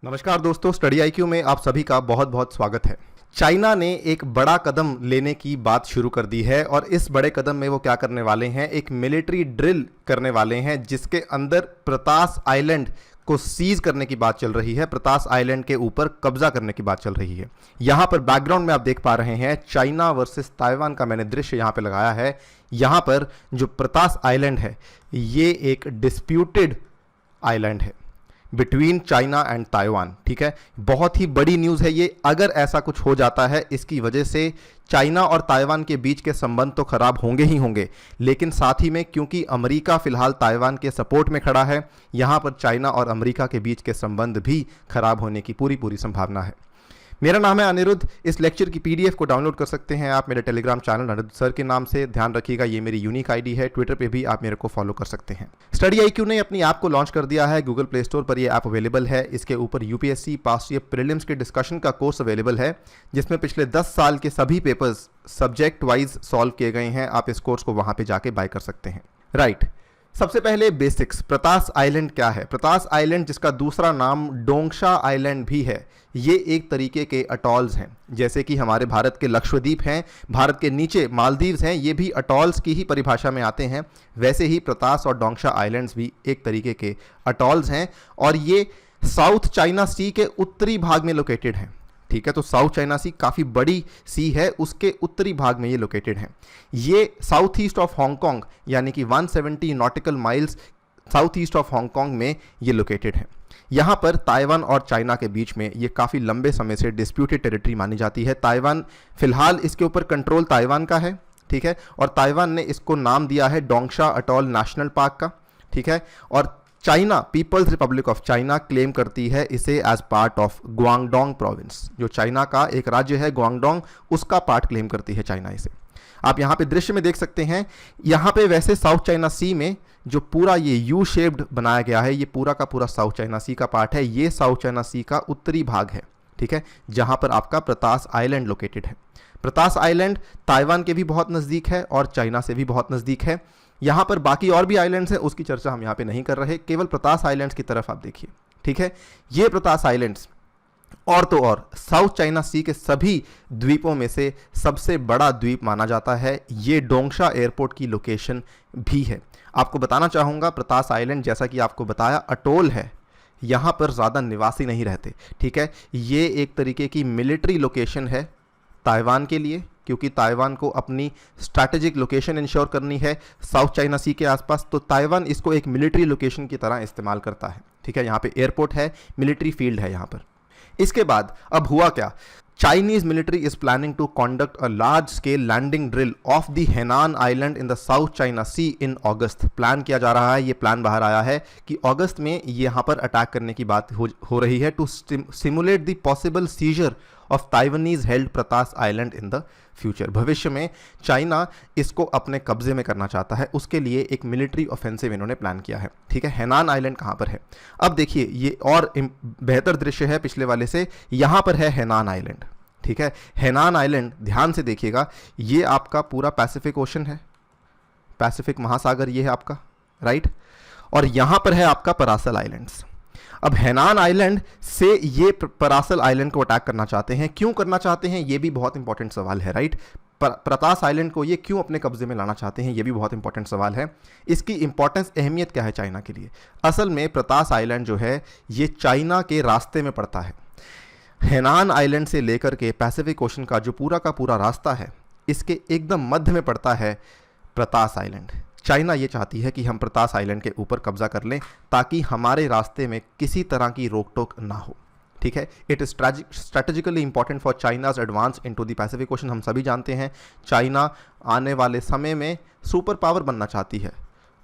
नमस्कार दोस्तों, study IQ में आप सभी का बहुत बहुत स्वागत है। चाइना ने एक बड़ा कदम लेने की बात शुरू कर दी है और इस बड़े कदम में वो क्या करने वाले हैं, एक मिलिट्री ड्रिल करने वाले हैं जिसके अंदर प्रतास आइलैंड को सीज करने की बात चल रही है। प्रतास आइलैंड के ऊपर कब्जा करने की बात चल रही है। यहां पर बैकग्राउंड में आप देख पा रहे हैं चाइना वर्सेस ताइवान का मैंने दृश्य यहां पे लगाया है। यहां पर जो प्रतास आइलैंड है ये एक डिस्प्यूटेड आइलैंड है बिटवीन चाइना एंड ताइवान। ठीक है, बहुत ही बड़ी न्यूज़ है ये। अगर ऐसा कुछ हो जाता है इसकी वजह से चाइना और ताइवान के बीच के संबंध तो खराब होंगे ही होंगे, लेकिन साथ ही में क्योंकि अमेरिका फिलहाल ताइवान के सपोर्ट में खड़ा है, यहाँ पर चाइना और अमेरिका के बीच के संबंध भी खराब होने की पूरी संभावना है। मेरा नाम है अनिरुद्ध। इस लेक्चर की पीडीएफ को डाउनलोड कर सकते हैं आप मेरे टेलीग्राम चैनल अनिरुद्ध सर के नाम से। ध्यान रखिएगा ये मेरी यूनिक आईडी है। ट्विटर पे भी आप मेरे को फॉलो कर सकते हैं। स्टडी आईक्यू ने अपनी ऐप को लॉन्च कर दिया है। गूगल प्ले स्टोर पर ये ऐप अवेलेबल है। इसके ऊपर यूपीएससी पास्ट ईयर प्रीलिम्स के डिस्कशन का कोर्स अवेलेबल है जिसमें पिछले 10 साल के सभी पेपर्स सब्जेक्ट वाइज सॉल्व किए गए हैं। आप इस कोर्स को वहां पर जाके बाय कर सकते हैं। राइट, सबसे पहले बेसिक्स। प्रतास आइलैंड क्या है? प्रतास आइलैंड, जिसका दूसरा नाम डोंगशा आइलैंड भी है, ये एक तरीके के अटॉल्स हैं। जैसे कि हमारे भारत के लक्षद्वीप हैं, भारत के नीचे मालदीव्स हैं, ये भी अटॉल्स की ही परिभाषा में आते हैं। वैसे ही प्रतास और डोंगशा आइलैंड्स भी एक तरीके के अटॉल्स हैं और ये साउथ चाइना सी के उत्तरी भाग में लोकेटेड हैं। ठीक है, तो साउथ चाइना सी काफ़ी बड़ी सी है, उसके उत्तरी भाग में ये लोकेटेड है। ये साउथ ईस्ट ऑफ हांगकांग यानी कि 170 nautical miles south east of Hong Kong में ये लोकेटेड है। यहाँ पर ताइवान और चाइना के बीच में ये काफ़ी लंबे समय से डिस्प्यूटेड टेरिटरी मानी जाती है। ताइवान फिलहाल इसके ऊपर कंट्रोल ताइवान का है। ठीक है, और ताइवान ने इसको नाम दिया है डोंगशा अटॉल नेशनल पार्क का। ठीक है, और China People's Republic of China claim करती है इसे as part of Guangdong province. जो चाइना का एक राज्य है ग्वांगडोंग, उसका पार्ट क्लेम करती है चाइना इसे। आप यहाँ पे दृश्य में देख सकते हैं। यहाँ पे वैसे साउथ चाइना सी में जो पूरा ये यू शेप्ड बनाया गया है, ये पूरा का पूरा साउथ चाइना सी का पार्ट है। ये साउथ चाइना सी का उत्तरी भाग है। ठीक है, जहाँ पर आपका प्रतास आइलैंड लोकेटेड है। प्रतास आइलैंड ताइवान के भी बहुत नज़दीक है और चाइना से भी बहुत नज़दीक है। यहाँ पर बाकी और भी आइलैंड्स हैं, उसकी चर्चा हम यहाँ पे नहीं कर रहे, केवल प्रतास आइलैंड्स की तरफ आप देखिए। ठीक है, ये प्रतास आइलैंड्स और तो और साउथ चाइना सी के सभी द्वीपों में से सबसे बड़ा द्वीप माना जाता है। ये डोंगशा एयरपोर्ट की लोकेशन भी है। आपको बताना चाहूँगा प्रतास आइलैंड, जैसा कि आपको बताया, अटोल है। यहाँ पर ज़्यादा निवासी नहीं रहते। ठीक है, ये एक तरीके की मिलिट्री लोकेशन है ताइवान के लिए, क्योंकि ताइवान को अपनी स्ट्रैटेजिक लोकेशन इंश्योर करनी है साउथ चाइना सी के आसपास, तो ताइवान इसको एक मिलिट्री लोकेशन की तरह इस्तेमाल करता है। ठीक है, यहाँ पे एयरपोर्ट है, मिलिट्री फील्ड है यहाँ पर। इसके बाद अब हुआ क्या? Chinese military is planning to conduct a large-scale landing drill off the Henan Island in the South China Sea in August। Plan किया जा रहा है, ये प्लान बाहर आया है कि अगस्त में यहाँ पर अटैक करने की बात हो रही है, to simulate the possible seizure of Taiwanese held Pratas island in the future. भविष्य में चाइना इसको अपने कब्जे में करना चाहता है, उसके लिए एक मिलिट्री ऑफेंसिव इन्होंने प्लान किया है। ठीक है, हेनान आइलैंड कहाँ पर है? अब देखिए, ये और बेहतर दृश्य है पिछले वाले से। यहाँ पर है हेनान आइलैंड। ठीक है, हेनान आइलैंड ध्यान से देखिएगा, ये आपका पूरा पैसिफिक ओशन है, पैसिफिक महासागर ये है आपका, राइट। और यहाँ पर है आपका परासल आइलैंड्स। अब हेनान आइलैंड से ये परासल आइलैंड को अटैक करना चाहते हैं। क्यों करना चाहते हैं, ये भी बहुत इंपॉर्टेंट सवाल है, राइट। प्रतास आइलैंड को ये क्यों अपने कब्जे में लाना चाहते हैं, ये भी बहुत इंपॉर्टेंट सवाल है। इसकी इंपॉर्टेंस, अहमियत क्या है चाइना के लिए? असल में प्रतास आइलैंड जो है ये चाइना के रास्ते में पड़ता है। हेनान आइलैंड से लेकर के पैसिफिक ओशन का जो पूरा का पूरा रास्ता है, इसके एकदम मध्य में पड़ता है प्रतास आइलैंड। चाइना ये चाहती है कि हम प्रतास आइलैंड के ऊपर कब्जा कर लें ताकि हमारे रास्ते में किसी तरह की रोक टोक ना हो। ठीक है, it is strategically important for China's advance into the Pacific ocean. हम सभी जानते हैं चाइना आने वाले समय में सुपर पावर बनना चाहती है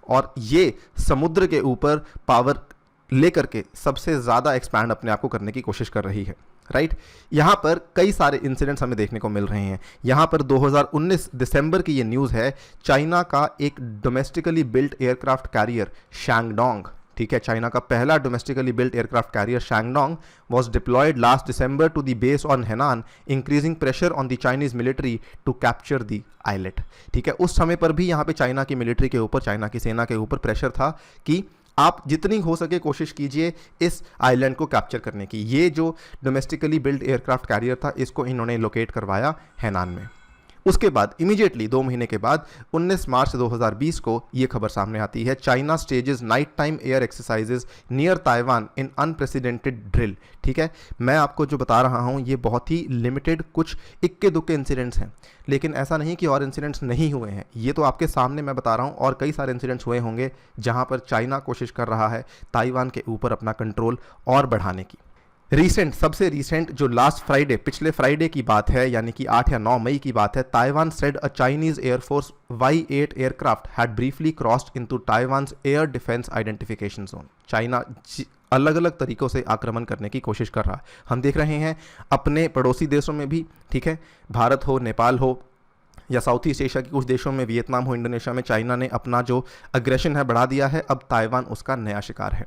और ये समुद्र के ऊपर पावर लेकर के सबसे ज़्यादा एक्सपैंड अपने आप को करने की कोशिश कर रही है, राइट। यहाँ पर कई सारे इंसिडेंट्स हमें देखने को मिल रहे हैं। यहाँ पर 2019 दिसंबर की ये न्यूज़ है, चाइना का एक domestically built aircraft carrier Shandong, ठीक है, चाइना का पहला domestically built aircraft carrier Shandong was deployed last December to the base on Henan, increasing pressure on the Chinese military to capture the islet। ठीक है, उस समय पर भी यहाँ पे चाइना की मिलिट्री के ऊपर, चाइना की सेना के ऊपर प्रेशर था कि आप जितनी हो सके कोशिश कीजिए इस आइलैंड को कैप्चर करने की। ये जो डोमेस्टिकली बिल्ड एयरक्राफ्ट कैरियर था, इसको इन्होंने लोकेट करवाया हैनान में। उसके बाद इमीडिएटली 2 महीने के बाद 19 मार्च 2020 को ये खबर सामने आती है, China stages night time air exercises near Taiwan in unprecedented drill. ठीक है, मैं आपको जो बता रहा हूँ ये बहुत ही लिमिटेड कुछ इक्के दुक्के इंसिडेंट्स हैं, लेकिन ऐसा नहीं कि और इंसिडेंट्स नहीं हुए हैं। ये तो आपके सामने मैं बता रहा हूँ, और कई सारे इंसिडेंट्स हुए होंगे जहाँ पर चाइना कोशिश कर रहा है ताइवान के ऊपर अपना कंट्रोल और बढ़ाने की। सबसे रीसेंट जो लास्ट फ्राइडे, पिछले फ्राइडे की बात है, यानी कि 8 या 9 मई की बात है, Taiwan said a Chinese air force Y-8 aircraft had briefly crossed into Taiwan's air defence identification zone. China अलग अलग तरीकों से आक्रमण करने की कोशिश कर रहा है। हम देख रहे हैं अपने पड़ोसी देशों में भी, ठीक है, भारत हो, नेपाल हो, या साउथ ईस्ट एशिया के कुछ देशों में, वियतनाम हो, इंडोनेशिया में, चाइना ने अपना जो अग्रेशन है बढ़ा दिया है। अब ताइवान उसका नया शिकार है।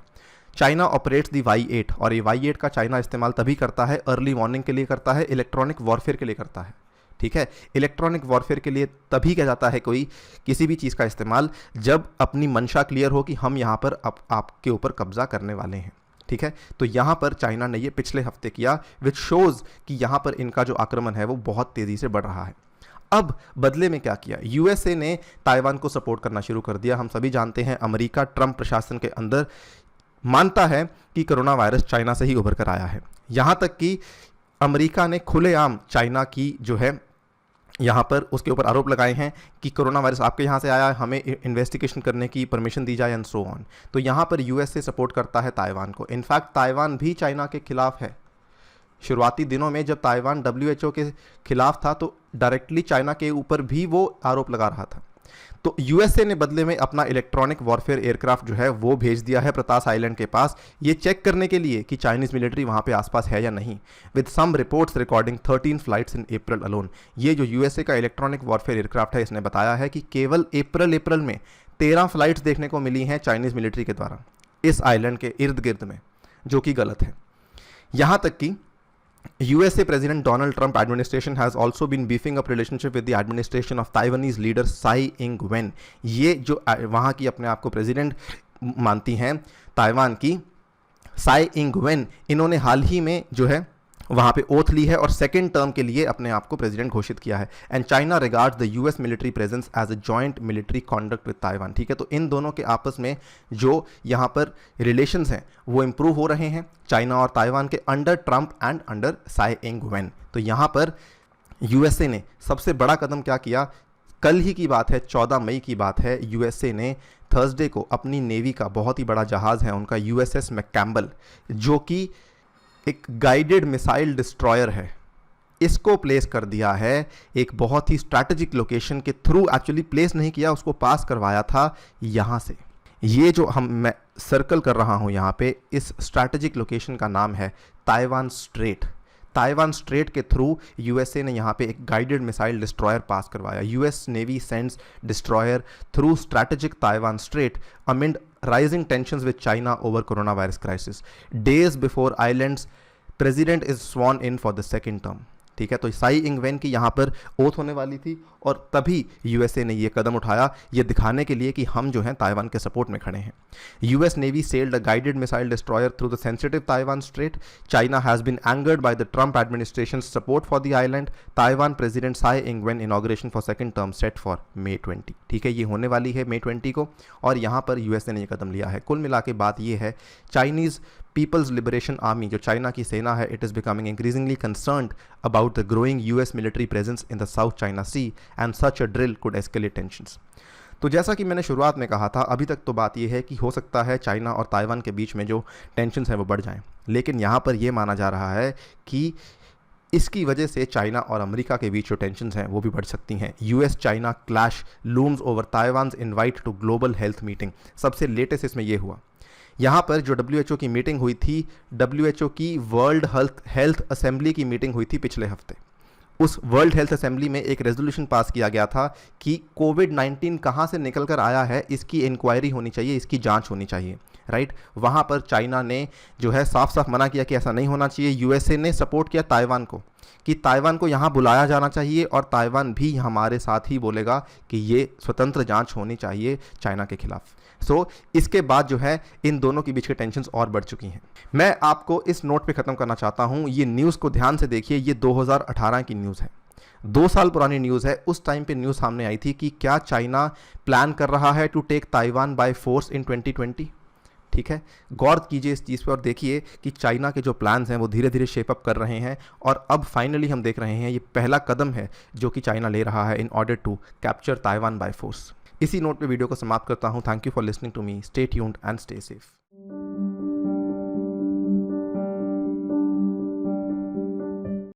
चाइना ऑपरेट्स दी Y-8, और ये Y-8 का चाइना इस्तेमाल तभी करता है, अर्ली वार्निंग के लिए करता है, इलेक्ट्रॉनिक वॉरफेयर के लिए करता है। ठीक है, इलेक्ट्रॉनिक वॉरफेयर के लिए तभी किया जाता है कोई किसी भी चीज़ का इस्तेमाल जब अपनी मंशा क्लियर हो कि हम यहाँ पर आपके ऊपर कब्जा करने वाले हैं। ठीक है, तो यहाँ पर चाइना ने ये पिछले हफ्ते किया, विच शोज़ कि यहाँ पर इनका जो आक्रमण है वो बहुत तेज़ी से बढ़ रहा है। अब बदले में क्या किया, यूएसए ने ताइवान को सपोर्ट करना शुरू कर दिया। हम सभी जानते हैं अमेरिका ट्रंप प्रशासन के अंदर मानता है कि कोरोना वायरस चाइना से ही उभर कर आया है। यहाँ तक कि अमेरिका ने खुलेआम चाइना की जो है यहाँ पर उसके ऊपर आरोप लगाए हैं कि कोरोना वायरस आपके यहाँ से आया है, हमें इन्वेस्टिगेशन करने की परमिशन दी जाए एंड सो ऑन। तो यहाँ पर यूएसए सपोर्ट करता है ताइवान को। इनफैक्ट ताइवान भी चाइना के खिलाफ है। शुरुआती दिनों में जब ताइवान WHO के खिलाफ था तो डायरेक्टली चाइना के ऊपर भी वो आरोप लगा रहा था। तो यूएसए ने बदले में अपना इलेक्ट्रॉनिक वॉरफेयर एयरक्राफ्ट जो है वो भेज दिया है प्रतास आइलैंड के पास, ये चेक करने के लिए कि चाइनीज मिलिट्री वहां पे आसपास है या नहीं। With some reports recording 13 flights in April alone. ये जो यूएसए का इलेक्ट्रॉनिक वॉरफेयर एयरक्राफ्ट है, इसने बताया है कि केवल अप्रैल में 13 फ्लाइट्स देखने को मिली हैं चाइनीज मिलिट्री के द्वारा इस आइलैंड के इर्द गिर्द में, जो कि गलत है। यहां तक कि USA President Donald Trump administration has also been beefing up relationship with the administration of Taiwanese leader Tsai Ing-wen। ये जो वहाँ की अपने आप को प्रेसिडेंट मानती हैं ताइवान की साई इंग-वेन, इन्होंने हाल ही में जो है वहाँ पे ओथ ली है और सेकेंड टर्म के लिए अपने आप को प्रेसिडेंट घोषित किया है। And China regards the US military presence as a joint military conduct with Taiwan. ठीक है, तो इन दोनों के आपस में जो यहाँ पर रिलेशंस हैं वो इम्प्रूव हो रहे हैं चाइना और ताइवान के under Trump and under Tsai Ing-wen. तो यहाँ पर यूएसए ने सबसे बड़ा कदम क्या किया, कल ही की बात है, 14 मई की बात है, यूएसए ने थर्सडे को अपनी नेवी का बहुत ही बड़ा जहाज़ है उनका USS मैककैम्बल, जो कि एक गाइडेड मिसाइल डिस्ट्रॉयर है, इसको प्लेस कर दिया है एक बहुत ही स्ट्रैटेजिक लोकेशन के थ्रू। एक्चुअली प्लेस नहीं किया, उसको पास करवाया था यहाँ से। ये जो मैं सर्कल कर रहा हूँ यहाँ पे, इस स्ट्रैटेजिक लोकेशन का नाम है ताइवान स्ट्रेट। ताइवान स्ट्रेट के थ्रू यूएसए ने यहाँ पे एक गाइडेड मिसाइल डिस्ट्रॉयर पास करवाया। US navy sends destroyer through strategic Taiwan straight amid rising tensions with China over coronavirus crisis days before island's president is sworn in for the second term। ठीक है, तो साई इंग-वेन की यहाँ पर ओथ होने वाली थी और तभी यूएसए ने ये कदम उठाया, ये दिखाने के लिए कि हम जो हैं ताइवान के सपोर्ट में खड़े हैं। US navy sailed a guided missile destroyer through the sensitive Taiwan strait. China has been angered by the Trump administration support for the island. Taiwan president Tsai Ing-wen inauguration for second term set for May 20। ठीक है, ये होने वाली है May 20 को, और यहाँ पर यूएसए ने ये कदम लिया है। कुल मिला के बात ये है, चाइनीज़ पीपल्स लिबरेशन आर्मी, जो चाइना की सेना है, it is becoming increasingly concerned about the growing US military presence in the South China Sea and such a drill could escalate tensions. तो जैसा कि मैंने शुरुआत में कहा था, अभी तक तो बात यह है कि हो सकता है चाइना और ताइवान के बीच में जो टेंशंस हैं वो बढ़ जाएं, लेकिन यहाँ पर यह माना जा रहा है कि इसकी वजह से चाइना और अमेरिका के बीच जो टेंशंस हैं वो भी बढ़ सकती हैं। US China clash looms over Taiwan's invite to global health meeting. सबसे लेटेस्ट इसमें यह हुआ, यहाँ पर जो WHO की मीटिंग हुई थी, WHO की वर्ल्ड हेल्थ असेंबली की मीटिंग हुई थी पिछले हफ्ते। उस वर्ल्ड हेल्थ असेंबली में एक रेजोल्यूशन पास किया गया था कि कोविड-19 कहाँ से निकल कर आया है, इसकी इंक्वायरी होनी चाहिए, इसकी जांच होनी चाहिए। राइट, वहाँ पर चाइना ने जो है साफ साफ मना किया कि ऐसा नहीं होना चाहिए। यूएसए ने सपोर्ट किया ताइवान को कि ताइवान को यहाँ बुलाया जाना चाहिए और ताइवान भी हमारे साथ ही बोलेगा कि ये स्वतंत्र जांच होनी चाहिए चाइना के खिलाफ। इसके बाद जो है इन दोनों के बीच के टेंशन्स और बढ़ चुकी हैं। मैं आपको इस नोट पे ख़त्म करना चाहता हूँ। ये न्यूज़ को ध्यान से देखिए, ये 2018 की न्यूज़ है, 2 साल पुरानी न्यूज़ है। उस टाइम पे न्यूज़ सामने आई थी कि क्या चाइना प्लान कर रहा है to take Taiwan by force in 2020। ठीक है, गौर कीजिए इस चीज़ पे और देखिए कि चाइना के जो प्लान्स हैं वो धीरे धीरे शेप अप कर रहे हैं और अब फाइनली हम देख रहे हैं ये पहला कदम है जो कि चाइना ले रहा है in order to capture Taiwan by force. इसी नोट पे वीडियो को समाप्त करता हूँ। Thank you for listening to me. Stay tuned and stay safe.